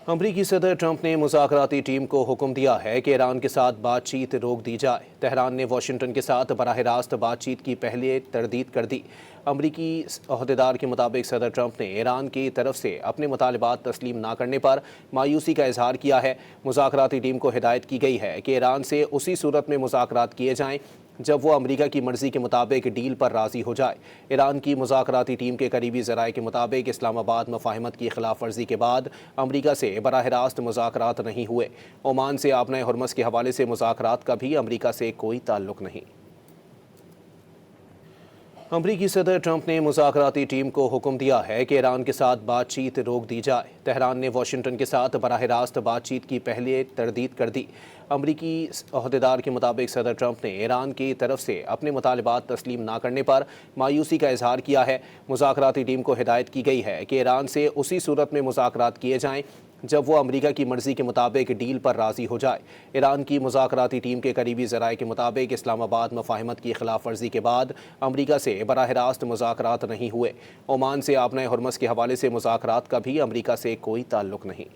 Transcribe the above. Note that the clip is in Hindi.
अमरीकी सदर ट्रंप ने मुज़ाकराती टीम को हुक्म दिया है कि ईरान के साथ बातचीत रोक दी जाए। तेहरान ने वाशिंगटन के साथ बराह रास्त बातचीत की पहले तरदीद कर दी। अमरीकी अहदेदार के मुताबिक सदर ट्रंप ने ईरान की तरफ से अपने मुतालबात तस्लीम ना करने पर मायूसी का इजहार किया है। मुज़ाकराती टीम को हिदायत की गई है कि ईरान से उसी सूरत में मुज़ाकरात किए जाएँ जब वो अमेरिका की मर्जी के मुताबिक डील पर राजी हो जाए। ईरान की मुज़ाकराती टीम के करीबी ज़राए के मुताबिक इस्लामाबाद मफाहमत की खिलाफ वर्जी के बाद अमेरिका से बराह रास्त मुज़ाकरात नहीं हुए। ओमान से आपना हुर्मस के हवाले से मुज़ाकरात का भी अमेरिका से कोई ताल्लुक नहीं। अमरीकी सदर ट्रंप ने मुज़ाकराती टीम को हुक्म दिया है कि ईरान के साथ बातचीत रोक दी जाए। तेहरान ने वाशिंगटन के साथ बराह रास्त बातचीत की पहले तरदीद कर दी। अमरीकी अहदेदार के मुताबिक सदर ट्रंप ने ईरान की तरफ से अपने मुतालबात तस्लीम ना करने पर मायूसी का इजहार किया है। मुज़ाकराती टीम को हिदायत की गई है कि ईरान से उसी सूरत में मुज़ाकरात किए जाएँ जब वो अमेरिका की मर्जी के मुताबिक डील पर राजी हो जाए। ईरान की मुज़ाकराती टीम के करीबी ज़राए के मुताबिक इस्लामाबाद मफाहमत की खिलाफ वर्जी के बाद अमेरिका से बराह रास्त मुज़ाकरात नहीं हुए। ओमान से आपना हुर्मस के हवाले से मुज़ाकरात का भी अमेरिका से कोई ताल्लुक नहीं।